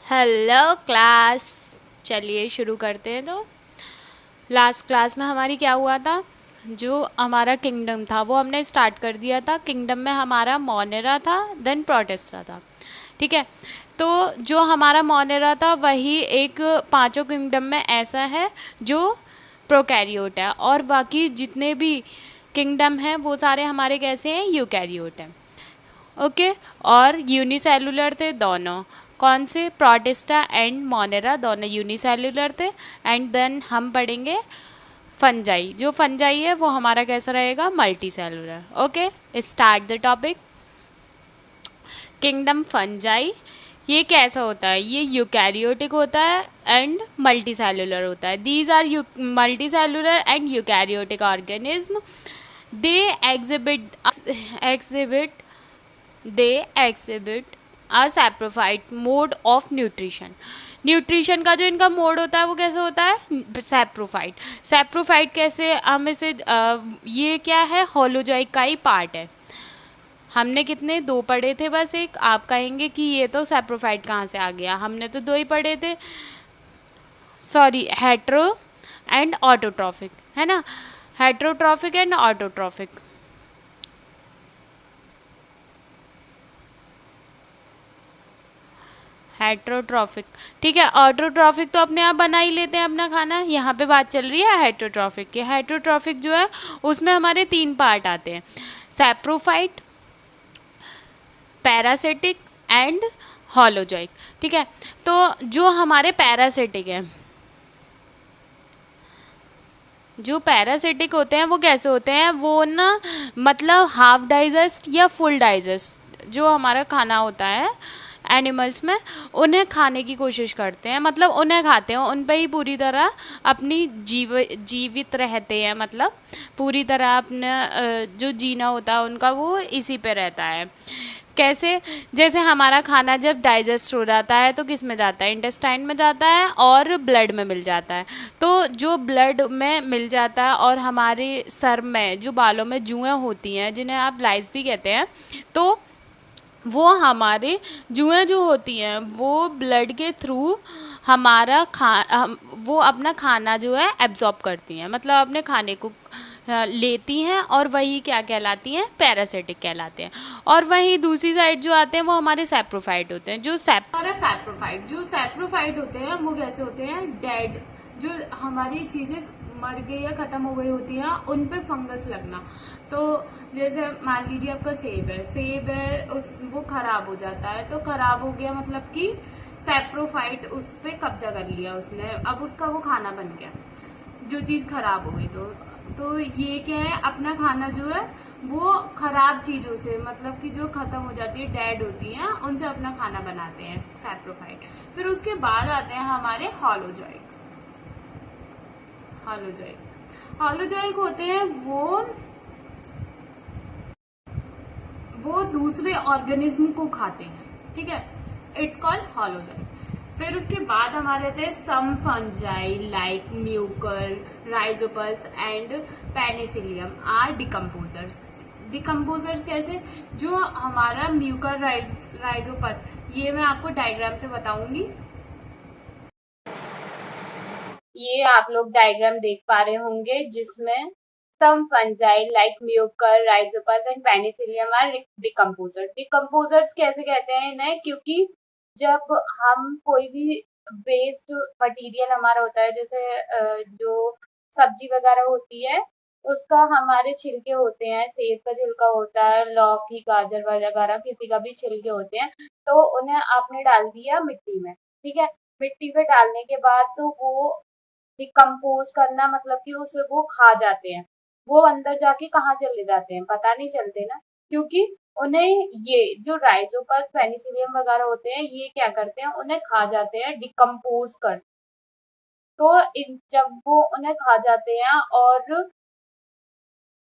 Hello class. चलिए शुरू करते हैं। तो लास्ट क्लास में हमारी क्या हुआ था, जो हमारा किंगडम था वो हमने स्टार्ट कर दिया था। किंगडम में हमारा मोनेरा था, देन प्रोटेस्टा था। ठीक है। तो जो हमारा मोनेरा था वही एक पांचों किंगडम में ऐसा है जो प्रोकैरियोट है, और बाकी जितने भी किंगडम हैं वो सारे हमारे कैसे हैं, यूकैरियोट हैं। ओके। और यूनिसेलुलर थे दोनों। कौन से, प्रोटिस्टा एंड मोनेरा दोनों यूनिसेलुलर थे। एंड देन हम पढ़ेंगे फंजाई। जो फंजाई है वो हमारा कैसा रहेगा, multi cellular. Okay, start the topic. Kingdom fungi ये कैसा होता है, ये यूकैरियोटिक होता है एंड मल्टी सेलुलर होता है। These are multicellular and eukaryotic organism. They exhibit they exhibit a saprophyte mode of nutrition. Nutrition का जो इनका मोड होता है वो कैसे होता है, सैप्रोफाइट। सैप्रोफाइट कैसे, हम इसे ये क्या है, होलोजॉइक का ही पार्ट है। हमने कितने, दो पढ़े थे बस। एक आप कहेंगे कि ये तो सैप्रोफाइट कहाँ से आ गया, हमने तो दो ही पढ़े थे। सॉरी, हेट्रो एंड ऑटोट्रॉफिक, है ना। Heterotrophic and autotrophic. हेट्रोट्रॉफिक, ठीक है। ऑटोट्रॉफिक तो अपने आप बना ही लेते हैं अपना खाना। यहाँ पे बात चल रही है हेट्रोट्रॉफिक की। हेट्रोट्रॉफिक जो है उसमें हमारे तीन पार्ट आते हैं, सैप्रोफाइट, पैरासिटिक एंड होलोजॉइक। ठीक है। तो जो हमारे पैरासिटिक है, जो पैरासिटिक होते हैं वो कैसे होते हैं, वो ना मतलब हाफ डाइजेस्ट या फुल डाइजेस्ट जो हमारा खाना होता है एनिमल्स में, उन्हें खाने की कोशिश करते हैं, मतलब उन्हें खाते हैं, उन पे ही पूरी तरह अपनी जीवित रहते हैं। मतलब पूरी तरह अपना जो जीना होता है उनका वो इसी पे रहता है। कैसे, जैसे हमारा खाना जब डाइजेस्ट हो जाता है तो किस में जाता है, इंटेस्टाइन में जाता है और ब्लड में मिल जाता है। तो जो ब्लड में मिल जाता है और हमारे सर में जो बालों में जुएँ होती हैं, जिन्हें आप लाइस भी कहते हैं, तो वो हमारे जुएँ जो होती हैं वो ब्लड के थ्रू हमारा वो अपना खाना जो है एब्जॉर्ब करती हैं, मतलब अपने खाने को लेती हैं, और वही क्या कहलाती हैं, पैरासिटिक कहलाते हैं। और वही दूसरी साइड जो आते हैं वो हमारे सैप्रोफाइट होते हैं। जो सैप्रोफाइट होते हैं वो कैसे होते हैं, डेड, जो हमारी चीजें मर गई या खत्म हो गई होती हैं उन पे फंगस लगना। तो जैसे मान लीजिए आपका सेब है वो खराब हो जाता है, तो खराब हो गया मतलब कि सैप्रोफाइट उस पे कब्जा कर लिया उसने, अब उसका वो खाना बन गया जो चीज खराब हो गई। तो ये क्या है, अपना खाना जो है वो खराब चीजों से, मतलब कि जो खत्म हो जाती है, डेड होती हैं, उनसे अपना खाना बनाते हैं सैप्रोफाइट। फिर उसके बाद आते हैं हमारे होलोजॉइक। होलोजॉइक होते हैं वो दूसरे ऑर्गेनिज्म को खाते हैं। ठीक है, इट्स कॉल्ड होलोजॉइक। फिर उसके बाद हमारे थे some fungi like mucor, rhizopus and penicillium are decomposers. Decomposers कैसे, जो हमारा म्यूकर, राइजोपस, ये मैं आपको डायग्राम से बताऊंगी। ये आप लोग डायग्राम देख पा रहे होंगे जिसमें some fungi like mucor, rhizopus and penicillium are decomposers. Decomposers कैसे कहते हैं इन्हें, क्योंकि जब हम कोई भी वेस्ट मटेरियल हमारा होता है, जैसे जो सब्जी वगैरह होती है उसका, हमारे छिलके होते हैं, सेब का छिलका होता है, लौकी गाजर वगैरह किसी का भी छिलके होते हैं, तो उन्हें आपने डाल दिया मिट्टी में। ठीक है, मिट्टी में डालने के बाद तो वो डिकम्पोज करना, मतलब कि उसे वो खा जाते हैं। वो अंदर जाके कहाँ चले जाते हैं पता नहीं चलते ना, क्योंकि उन्हें ये जो राइजोपस, पेनिसिलियम वगैरह होते हैं ये क्या करते हैं, उन्हें खा जाते हैं, डिकम्पोज कर। तो जब वो उन्हें खा जाते हैं और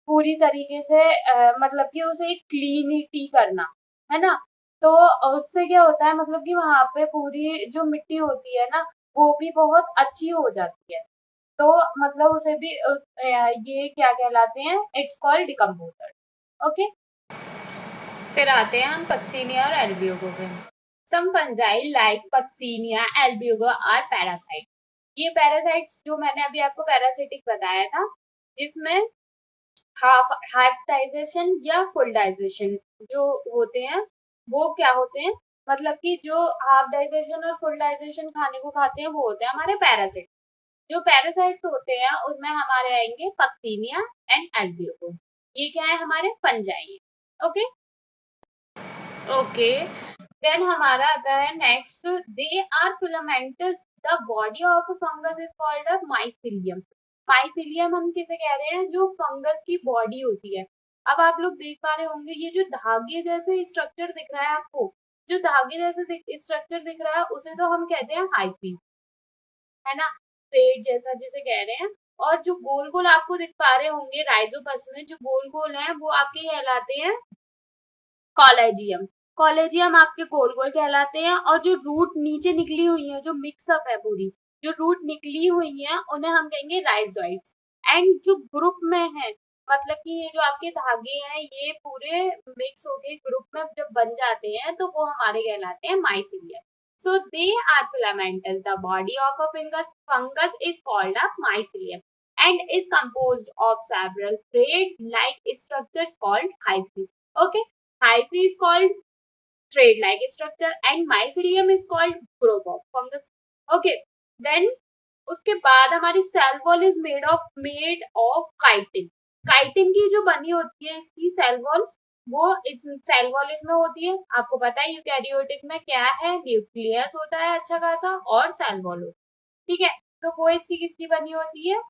पूरी तरीके से मतलब कि उसे एक क्लीनिटी करना, है ना, तो उससे क्या होता है, मतलब कि वहां पे पूरी जो मिट्टी होती है ना वो भी बहुत अच्छी हो जाती है। तो मतलब उसे भी ये क्या कहलाते हैं, इट्स कॉल्ड डिकम्पोजर। ओके, फिर आते हैं हम पक्सिनिया और एल्बियोगो पे। Some fungi like Puccinia Albugo are parasite. ये पैरासाइट्स जो मैंने अभी आपको पैरासिटिक बताया था, जिसमें हाफ डाइजेशन या फुल डाइजेशन जो होते हैं वो क्या होते हैं, मतलब कि जो हाफ डाइजेशन और फुल डाइजेशन खाने को खाते हैं वो होते हैं हमारे पैरासाइट। जो पैरासाइट्स होते हैं उनमें हमारे आएंगे पक्सीनिया एंड एल्ब्यूको। ये क्या है, हमारे फंजाई। ओके ओके, देन हमारा आता है next, they are filamentous. The body of fungus is called a mycelium. Mycelium हम किसे कह रहे हैं, जो फंगस की बॉडी होती है। अब आप लोग देख पा रहे होंगे ये जो धागे जैसे स्ट्रक्चर दिख रहा है आपको, जो धागे जैसे स्ट्रक्चर दिख रहा है उसे तो हम कहते हैं हाइफी, है ना, थ्रेड जैसा जिसे कह रहे हैं। और जो गोल गोल आपको दिख पा रहे होंगे राइजोपस में, जो गोल गोल हैं वो आपके कहलाते हैं कॉलेजियम। कॉलेजियम आपके गोल गोल कहलाते हैं। और जो रूट नीचे निकली हुई है, जो मिक्सअप है पूरी, जो रूट निकली हुई है उन्हें हम कहेंगे राइजोइड्स। एंड जो ग्रुप में है, मतलब कि ये जो आपके धागे हैं ये पूरे मिक्स होके ग्रुप में जब बन जाते हैं तो वो हमारे कहलाते हैं mycelium. So they are filamentous. The body of a fungus is called a mycelium and is composed of several thread-like structures called hyphae. Okay, hyphae is called thread-like structure and mycelium is called group of fungus. Okay, then उसके बाद हमारी cell wall is made of chitin. Chitin की जो बनी होती है इसकी cell wall, वो इस सेल वॉल इसमें होती है। आपको पता है यूकैरियोटिक में क्या है, न्यूक्लियस होता है अच्छा खासा और सेल वॉल होती है। ठीक है, तो वो इसकी किसकी बनी होती है,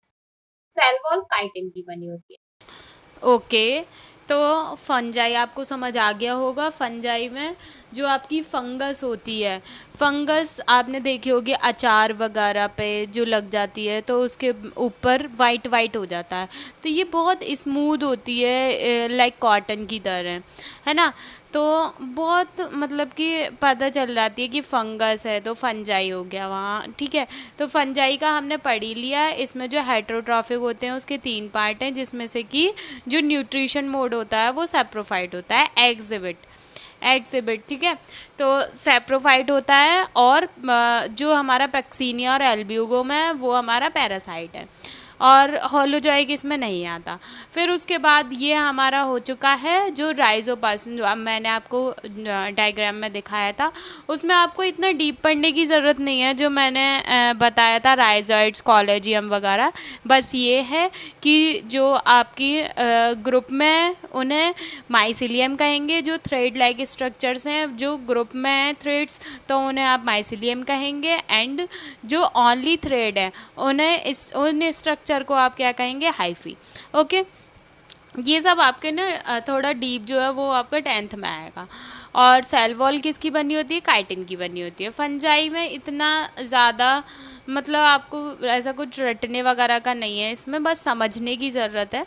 सेल वॉल काइटिन की बनी होती है। ओके, तो फंजाई आपको समझ आ गया होगा। फंजाई में जो आपकी फंगस होती है, फंगस आपने देखी होगी अचार वगैरह पे जो लग जाती है तो उसके ऊपर वाइट वाइट हो जाता है, तो ये बहुत स्मूथ होती है लाइक कॉटन की तरह, है ना। तो बहुत मतलब कि पता चल जाती है कि फंगस है तो फंजाई हो गया वहाँ, ठीक है। तो फंजाई का हमने पढ़ ही लिया। इसमें जो हेटेरोट्रॉफिक होते हैं उसके 3 पार्ट हैं, जिसमें से कि जो न्यूट्रिशन मोड होता है वो सैप्रोफाइट होता है, एग्जिबिट, ठीक है। तो सैप्रोफाइट होता है और जो हमारा पैक्सीनिया और एल्ब्यूगोम है वो हमारा पैरासाइट है, और होलोजोइक इसमें नहीं आता। फिर उसके बाद ये हमारा हो चुका है जो राइजोपस, जो अब मैंने आपको डायग्राम में दिखाया था, उसमें आपको इतना डीप पढ़ने की ज़रूरत नहीं है। जो मैंने बताया था राइजोइड्स, कॉलेजियम वगैरह, बस ये है कि जो आपकी ग्रुप में उन्हें माइसिलियम कहेंगे। जो थ्रेड लाइक स्ट्रक्चर्स हैं जो ग्रुप में हैं थ्रेड्स, तो उन्हें आप माइसिलियम कहेंगे। एंड जो ओनली थ्रेड है उन्हें उन स्ट्रक्चर को आप क्या कहेंगे, हाइफी। ओके, ये सब आपके ना थोड़ा डीप जो है वो आपका 10th में आएगा। और सेल वॉल किसकी बनी होती है, काइटिन की बनी होती है। फंजाई में इतना ज़्यादा मतलब आपको ऐसा कुछ रटने वगैरह का नहीं है, इसमें बस समझने की ज़रूरत है।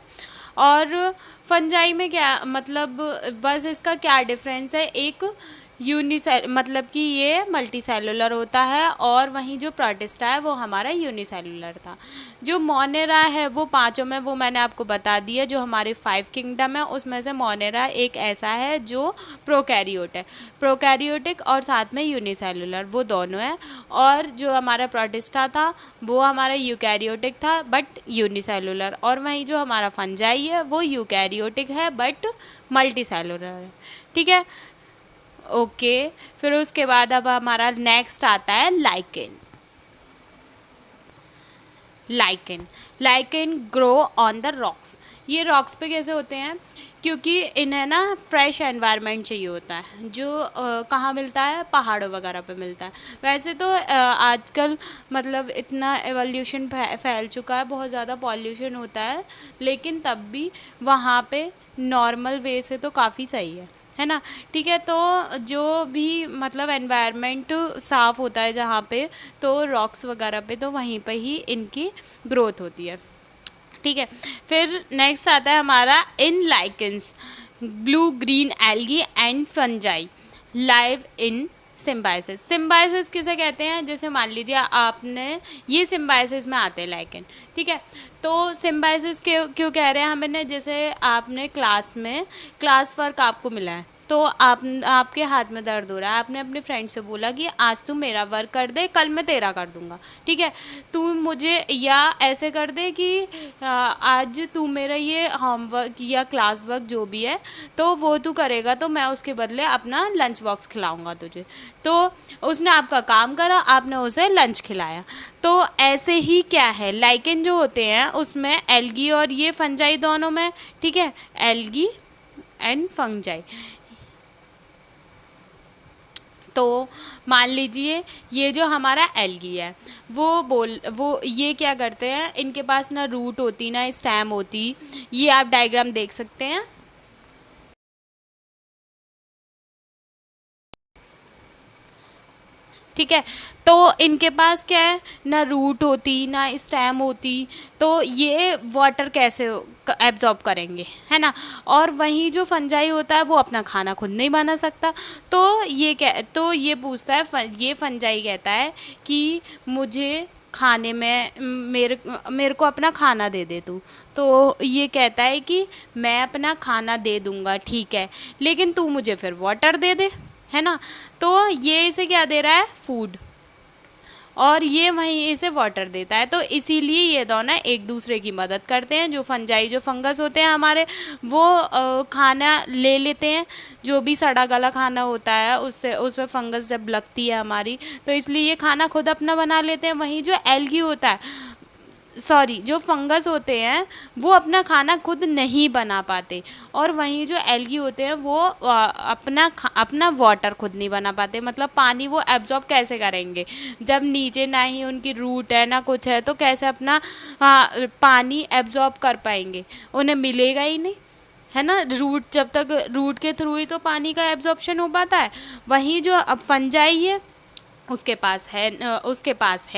और फंजाई में क्या मतलब, बस इसका क्या डिफरेंस है, एक यूनिसेल मतलब कि ये मल्टी सेलुलर होता है, और वहीं जो प्रोटिस्टा है वो हमारा यूनिसेलुलर था। जो मोनेरा है वो पांचों में, वो मैंने आपको बता दिया, जो हमारे 5 किंगडम है उसमें से मोनेरा एक ऐसा है जो प्रोकैरियोट है, प्रोकैरियोटिक और साथ में यूनिसेलुलर, वो दोनों है। और जो हमारा प्रोटिस्टा था वो हमारा यूकैरियोटिक था बट यूनिसेलुलर, और वहीं जो हमारा फंजाई है वो यूकैरियोटिक है बट मल्टी सेलुलर है, ठीक है। ओके, फिर उसके बाद अब हमारा नेक्स्ट आता है lichen grow on the rocks. ये रॉक्स पे कैसे होते हैं, क्योंकि इन्हें ना फ्रेश एनवायरनमेंट चाहिए होता है, जो कहाँ मिलता है, पहाड़ों वगैरह पे मिलता है। वैसे तो आजकल मतलब इतना एवोल्यूशन फैल चुका है, बहुत ज़्यादा पॉल्यूशन होता है, लेकिन तब भी वहाँ पे नॉर्मल वे से तो काफ़ी सही है ना, ठीक है। तो जो भी मतलब एनवायरनमेंट साफ़ होता है जहाँ पे, तो रॉक्स वगैरह पे तो वहीं पे ही इनकी ग्रोथ होती है, ठीक है। फिर नेक्स्ट आता है हमारा इन lichens, blue green algae and fungi live in symbiosis. Symbiosis किसे कहते हैं, जैसे मान लीजिए आपने, ये सिम्बाइसिस में आते हैं लाइकेन, ठीक है। तो सिम्बाइसिस क्यों कह रहे हैं हमने, जैसे आपने क्लास में क्लास वर्क आपको मिला है, तो आपके हाथ में दर्द हो रहा है, आपने अपने फ्रेंड से बोला कि आज तू मेरा वर्क कर दे, कल मैं तेरा कर दूंगा, ठीक है। तू मुझे, या ऐसे कर दे कि आज तू मेरा ये होमवर्क या क्लास वर्क जो भी है तो वो तू करेगा, तो मैं उसके बदले अपना लंच बॉक्स खिलाऊंगा तुझे। तो उसने आपका काम करा, आपने उसे लंच खिलाया। तो ऐसे ही क्या है, लाइकेन जो होते हैं उसमें एल्गी और ये फंजाई दोनों में, ठीक है, एल्गी एंड फंजाई। तो मान लीजिए ये जो हमारा एल्गी है वो ये क्या करते हैं, इनके पास ना रूट होती ना स्टेम होती। ये आप डायग्राम देख सकते हैं, ठीक है। तो इनके पास क्या है, ना रूट होती ना स्टेम होती, तो ये वाटर कैसे एब्जॉर्ब करेंगे, है ना। और वहीं जो फंजाई होता है वो अपना खाना खुद नहीं बना सकता। तो ये पूछता है, ये फंजाई कहता है कि मुझे खाने में मेरे को अपना खाना दे दे तू। तो ये कहता है कि मैं अपना खाना दे दूंगा, ठीक है, लेकिन तू मुझे फिर वाटर दे दे, है ना। तो ये इसे क्या दे रहा है, फूड, और ये वहीं इसे वाटर देता है। तो इसीलिए ये दोनों एक दूसरे की मदद करते हैं। जो फंजाई जो फंगस होते हैं हमारे, वो खाना ले लेते हैं, जो भी सड़ा गला खाना होता है उससे उसमें फंगस जब लगती है हमारी, तो इसलिए ये खाना खुद अपना बना लेते हैं। वहीं जो एल्गी होता है, सॉरी, जो फंगस होते हैं वो अपना खाना खुद नहीं बना पाते, और वहीं जो एल्गी होते हैं वो अपना वाटर खुद नहीं बना पाते। मतलब पानी वो एब्जॉर्ब कैसे करेंगे जब नीचे ना ही उनकी रूट है ना कुछ है, तो कैसे अपना पानी एब्जॉर्ब कर पाएंगे, उन्हें मिलेगा ही नहीं, है ना। रूट जब तक, रूट के थ्रू ही तो पानी का एब्जॉर्प्शन हो पाता है। वहीं जो अब फंजाई है उसके पास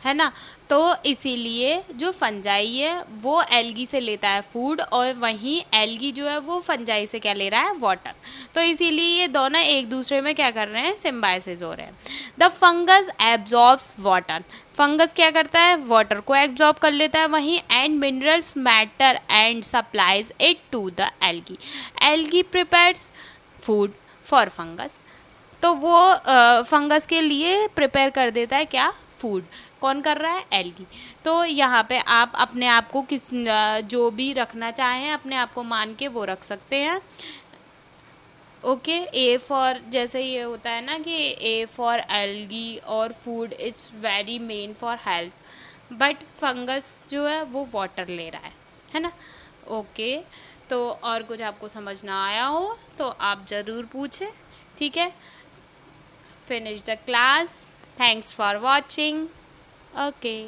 है ना। तो इसीलिए जो फंजाई है वो एल्गी से लेता है फूड, और वहीं एल्गी जो है वो फंजाई से क्या ले रहा है, वाटर। तो इसीलिए ये दोनों एक दूसरे में क्या कर रहे हैं, सिम्बायोसिस हो रहे हैं। The fungus absorbs water, fungus क्या करता है, वाटर को एब्जॉर्ब कर लेता है, वहीं and minerals matter and supplies it to the algae, algae prepares food for fungus. तो वो फंगस के लिए प्रिपेयर कर देता है क्या, फूड। कौन कर रहा है, एल्गी। तो यहाँ पे आप अपने आप को जो भी रखना चाहें अपने आप को मान के वो रख सकते हैं। ओके, ए फॉर, जैसे ये होता है ना कि ए फॉर एल्गी और food it's very main for health, but fungus जो है वो वाटर ले रहा है ना। ओके, तो और कुछ आपको समझ ना आया हो तो आप ज़रूर पूछें, ठीक है। Finish the class. Thanks for watching. Okay.